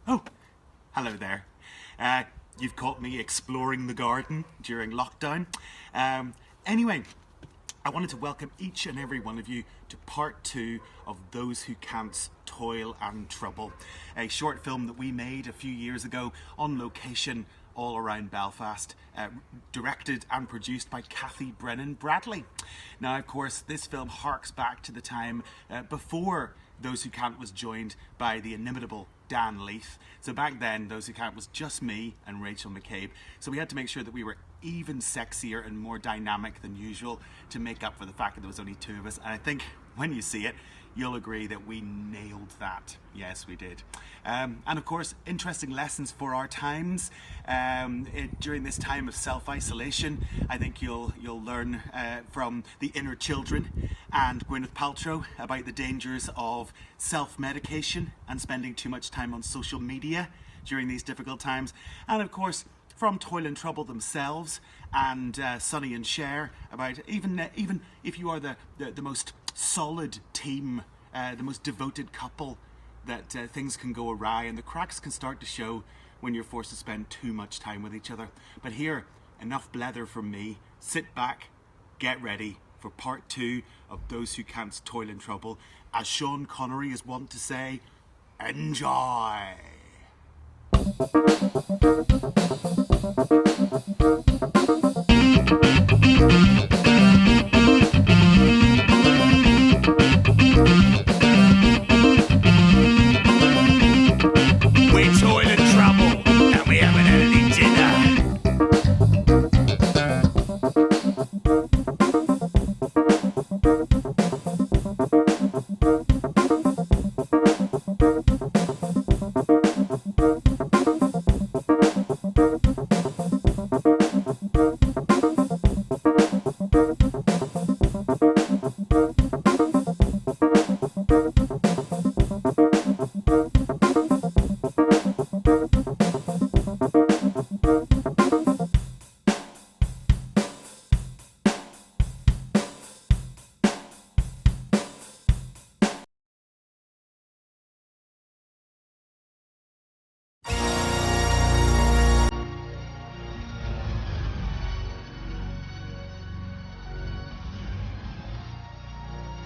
Oh, hello there. You've caught me exploring the garden during lockdown. Anyway, I wanted to welcome each and every one of you to part 2 of Those Who Can't's Toil and Trouble, a short film that we made a few years ago on location all around Belfast, directed and produced by Cathy Brennan Bradley. Now, of course, this film harks back to the time before Those Who Can't was joined by the inimitable Dan Leith. So back then, Those Who Can't was just me and Rachael McCabe. So we had to make sure that we were even sexier and more dynamic than usual to make up for the fact that there was only 2 of us. And I think when you see it, you'll agree that we nailed that. Yes, we did. And of course, interesting lessons for our times. During this time of self-isolation, I think you'll learn from the inner children and Gwyneth Paltrow about the dangers of self-medication and spending too much time on social media during these difficult times. And of course, from Toil and Trouble themselves and Sonny and Cher about even if you are the most solid team, the most devoted couple, that things can go awry and the cracks can start to show when you're forced to spend too much time with each other. But here, enough blether from me. Sit back, get ready for part 2 of Those Who Can't's Toil and Trouble. As Sean Connery is wont to say, enjoy! We're toil and trouble, and we haven't had any dinner.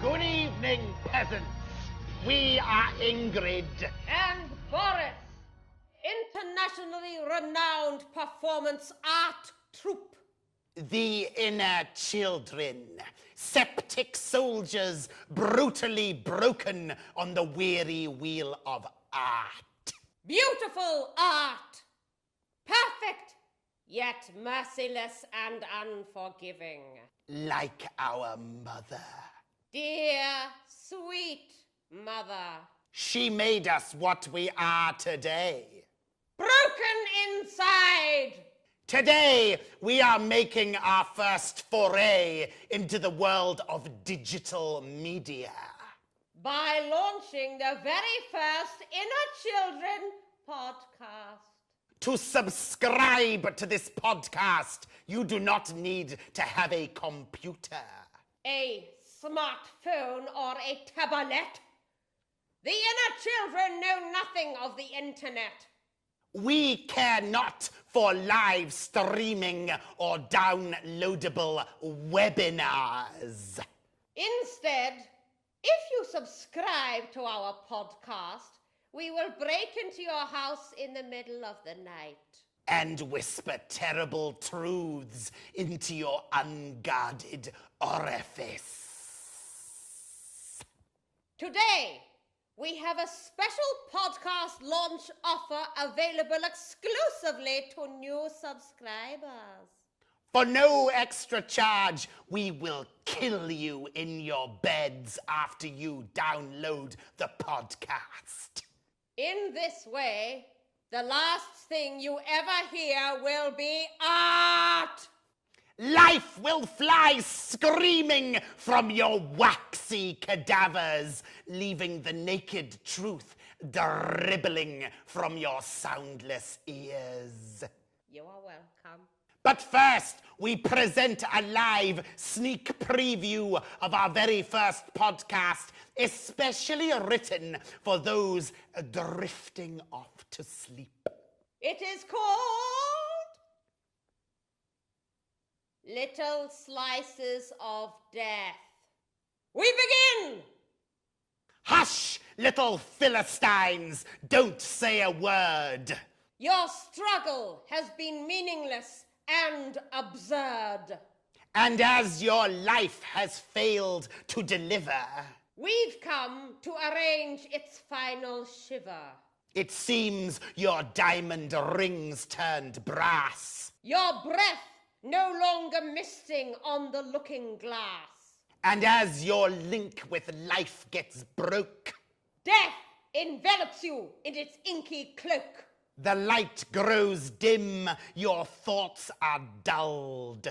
Good evening, peasants. We are Ingrid. And Boris, internationally renowned performance art troupe. The inner children, septic soldiers brutally broken on the weary wheel of art. Beautiful art. Perfect, yet merciless and unforgiving. Like our mother. Dear, sweet mother. She made us what we are today. Broken inside. Today, we are making our first foray into the world of digital media. By launching the very first Inner Children podcast. To subscribe to this podcast, you do not need to have a computer. A smartphone or a tablet. The inner children know nothing of the internet. We care not for live streaming or downloadable webinars. Instead, if you subscribe to our podcast, we will break into your house in the middle of the night. And whisper terrible truths into your unguarded orifice. Today, we have a special podcast launch offer available exclusively to new subscribers. For no extra charge, we will kill you in your beds after you download the podcast. In this way, the last thing you ever hear will be art. Life will fly screaming from your waxy cadavers, leaving the naked truth dribbling from your soundless ears. You are welcome. But first, we present a live sneak preview of our very first podcast, especially written for those drifting off to sleep. It is called Little Slices of Death. We begin! Hush, little Philistines! Don't say a word! Your struggle has been meaningless and absurd. And as your life has failed to deliver, We've come to arrange its final shiver. it seems your diamond rings turned brass. Your breath no longer misting on the looking glass. And as your link with life gets broke, Death envelops you in its inky cloak. the light grows dim, your thoughts are dulled.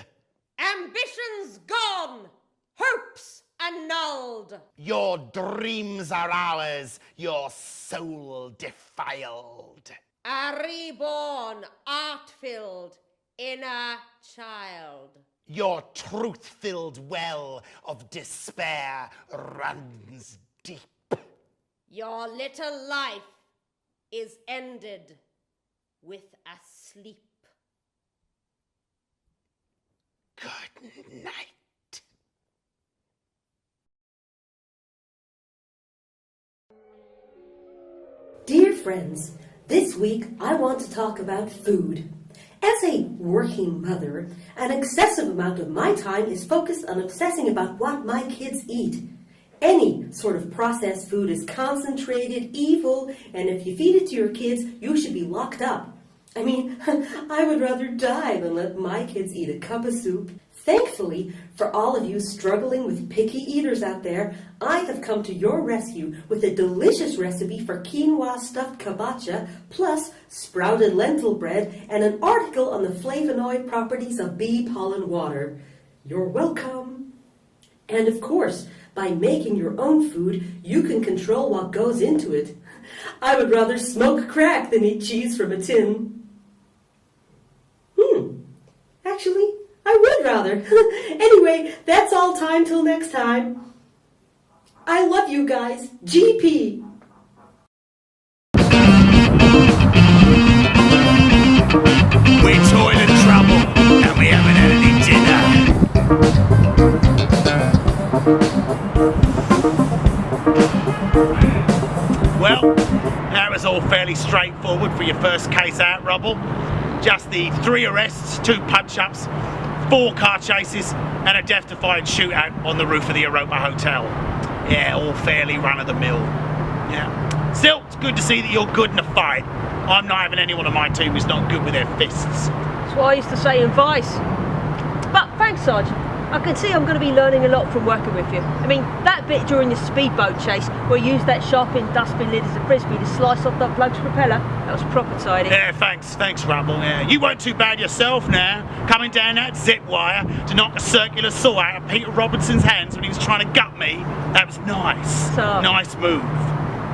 Ambitions gone, hopes annulled. Your dreams are ours, your soul defiled. A reborn, art-filled inner child. Your truth-filled well of despair runs deep. Your little life is ended with a sleep. Good night. Dear friends, this week I want to talk about food. As a working mother, an excessive amount of my time is focused on obsessing about what my kids eat. Any sort of processed food is concentrated, evil, and if you feed it to your kids, you should be locked up. I mean, I would rather die than let my kids eat a cup of soup. Thankfully, for all of you struggling with picky eaters out there, I have come to your rescue with a delicious recipe for quinoa stuffed kabocha, plus sprouted lentil bread, and an article on the flavonoid properties of bee pollen water. You're welcome. And of course, by making your own food, you can control what goes into it. I would rather smoke crack than eat cheese from a tin. Actually, I would rather. Anyway, that's all time till next time. I love you guys. GP. We're toiling trouble, and we haven't had any dinner. Well, that was all fairly straightforward for your first case out, Rubble. Just the 3 arrests, 2 punch-ups, 4 car chases, and a death-defying shootout on the roof of the Europa Hotel. Yeah, all fairly run-of-the-mill. Yeah. Still, it's good to see that you're good in a fight. I'm not having anyone on my team who's not good with their fists. That's what I used to say in Vice. But thanks, Sarge. I can see I'm going to be learning a lot from working with you. I mean, that bit during the speedboat chase where you used that sharpened dustbin lid as a frisbee to slice off that bloke's propeller, that was proper tidy. Yeah, thanks, Rubble. Yeah. You weren't too bad yourself now, coming down that zip wire to knock a circular saw out of Peter Robinson's hands when he was trying to gut me. That was nice. Nice move.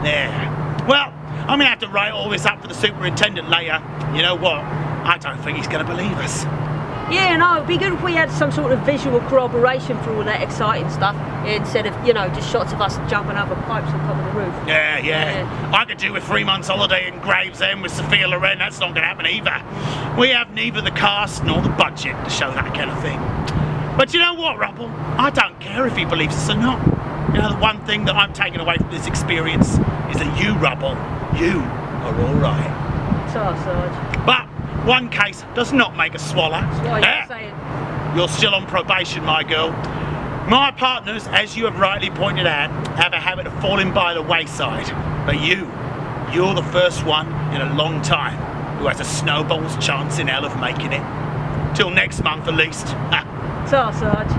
Yeah. Well, I'm going to have to write all this up for the superintendent later. You know what? I don't think he's going to believe us. Yeah, no, it'd be good if we had some sort of visual corroboration for all that exciting stuff instead of, just shots of us jumping over pipes on top of the roof. Yeah. I could do with 3 months holiday in Gravesend with Sophia Loren. That's not going to happen either. We have neither the cast nor the budget to show that kind of thing. But you know what, Rubble? I don't care if he believes us or not. The one thing that I'm taking away from this experience is that you, Rubble, you are all right. Sarge. But one case does not make a swallow. That's what you're saying. You're still on probation, my girl. My partners, as you have rightly pointed out, have a habit of falling by the wayside. But you're the first one in a long time who has a snowball's chance in hell of making it. Till next month at least. Sarge.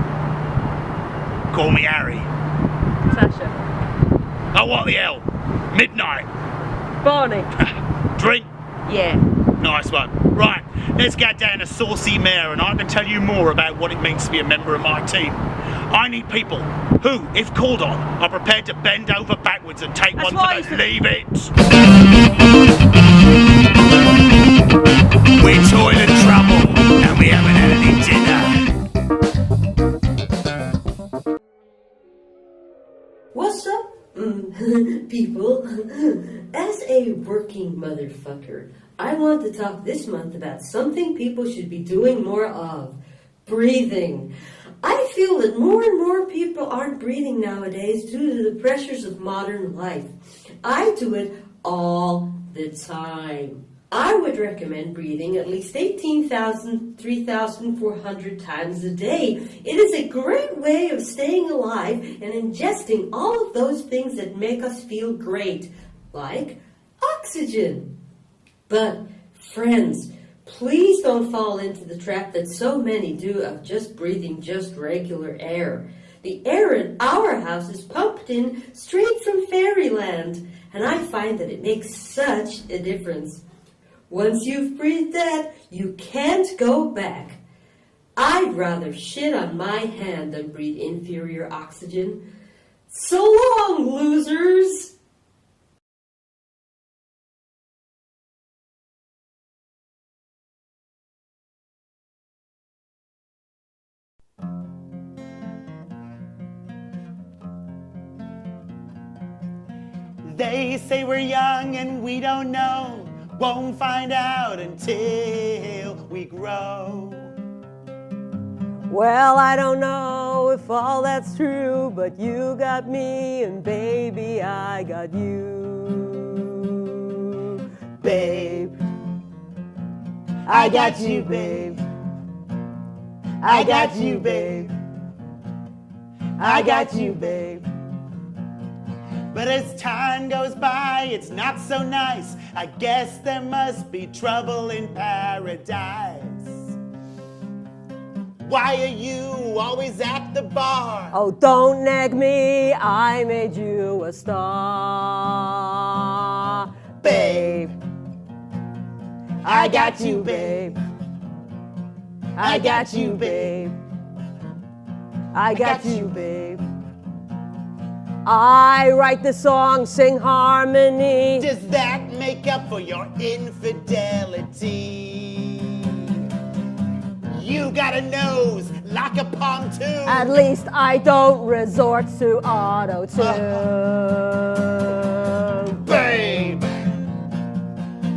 Call me Harry. Sasha. Oh, what the hell? Midnight. Barney. Drink. Yeah. Nice one. Right, let's get down to Saucy Mare and I can tell you more about what it means to be a member of my team. I need people who, if called on, are prepared to bend over backwards and take one for the leave it. We're toiling trouble and we haven't had any dinner. What's up, people? As a working motherfucker, I want to talk this month about something people should be doing more of. Breathing. I feel that more and more people aren't breathing nowadays due to the pressures of modern life. I do it all the time. I would recommend breathing at least 3,400 times a day. It is a great way of staying alive and ingesting all of those things that make us feel great, like oxygen. But, friends, please don't fall into the trap that so many do of just breathing just regular air. The air in our house is pumped in straight from fairyland, and I find that it makes such a difference. Once you've breathed that, you can't go back. I'd rather shit on my hand than breathe inferior oxygen. So long, losers! They say we're young and we don't know. Won't find out until we grow. Well, I don't know if all that's true, but you got me and baby, I got you. Babe, I got you, babe. I got you, babe. I got you, babe. But as time goes by, it's not so nice. I guess there must be trouble in paradise. Why are you always at the bar? Oh, don't nag me, I made you a star. Babe, I got you, babe. I got you, babe. I got you, babe. I write the song, sing harmony. Does that make up for your infidelity? You got a nose like a pontoon. At least I don't resort to auto-tune. Babe,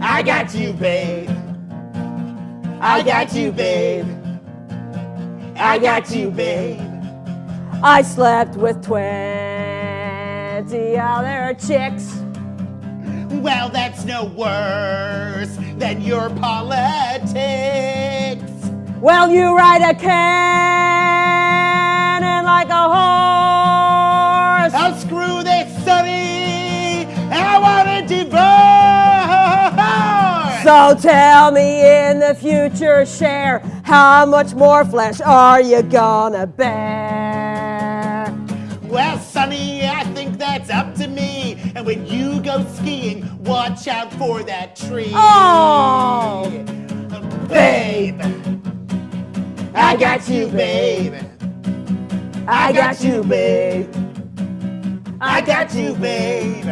I got you, babe. I got you, babe. I got you, babe. I slept with 20 other chicks. Well, that's no worse than your politics. Well, you ride a cannon like a horse. Oh, screw this, Sonny. I want a divorce. So tell me in the future, Cher, how much more flesh are you gonna bear? Well, Sonny, I think that's up to me. And when you go skiing, watch out for that tree. Oh! Babe, I got you, babe. I got you, babe. I got you, babe.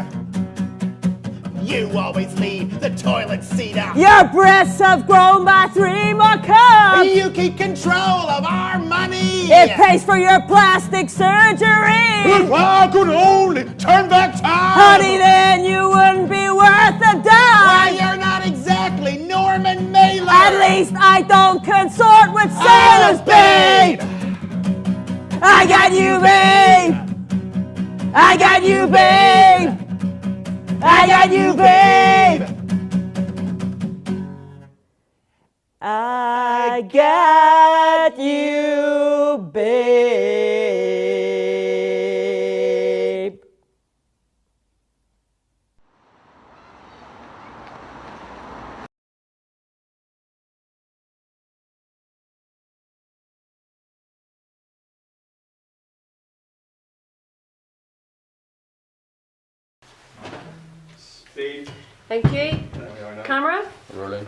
You always leave the toilet seat up. Your breasts have grown by 3 more cups. You keep control of our money. It pays for your plastic surgery. If I could only turn back time. Honey, then you wouldn't be worth a Why, dime. you're not exactly Norman Mailer. At least I don't consort with sailors, babe. I got you, babe. I got you, babe. I got you, babe. I got you, babe. Speed. Thank you. Camera? Rolling.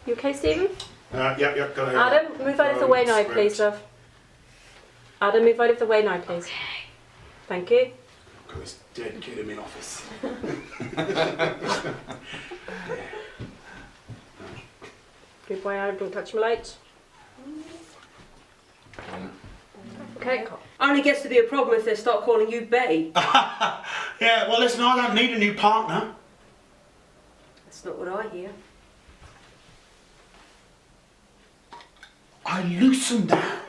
You okay, Stephen? Yep, go ahead. Adam, move out of the way now, please, love. Adam, move out of the way now, please. Okay. Thank you. God, he's dead and kidding me in office. Good boy, Adam, don't touch my lights. Okay. Only gets to be a problem if they start calling you babe. Yeah, well listen, I don't need a new partner. That's not what I hear. I loosened that.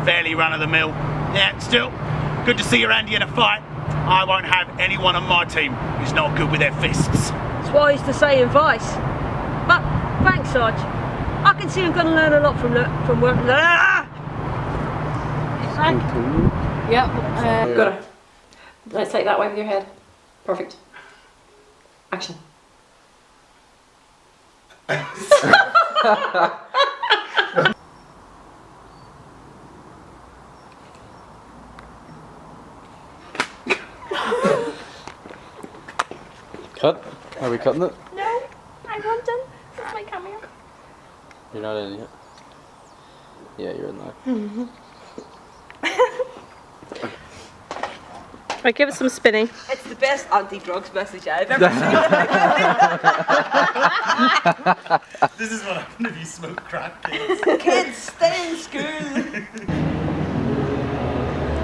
Fairly run of the mill. Yeah, still, good to see you're Andy in a fight. I won't have anyone on my team who's not good with their fists. It's wise to say advice. But thanks, Sarge. I can see I'm going to learn a lot from working. Yep. Got it. Let's take that way with your head. Perfect. Action. Cut? Are we cutting it? No, I'm not done. That's my camera. You're not in yet? Yeah, you're in there. Right, give it some spinning. It's the best anti-drugs message I've ever seen. This is what happened if you smoke crack, kids. Kids, stay in school.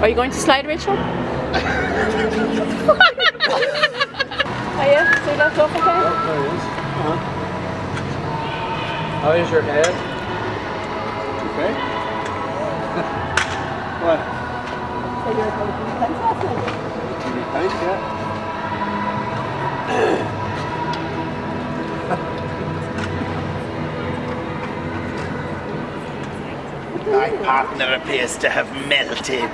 Are you going to slide, Rachel? Are you? So that's off okay? Oh, there it is. How is your head? Okay. What? So you're going to be fantastic. Thanks, yeah. My partner appears to have melted.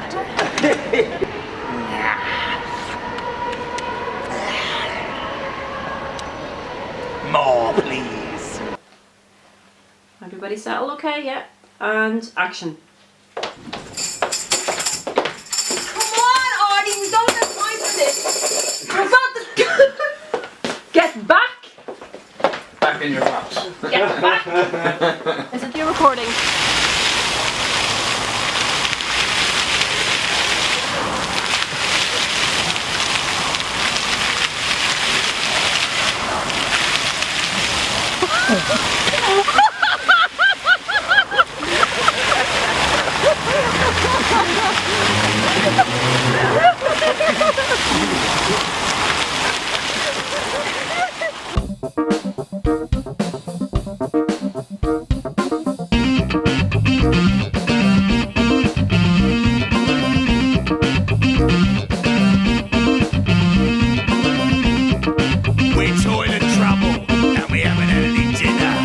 More, please. Everybody settle okay? Yeah. And action. Come on, Arnie, we don't have time for this. We're about to get back. Back in your house. Get back. Is it your recording? We're toilet trouble and we haven't had any dinner.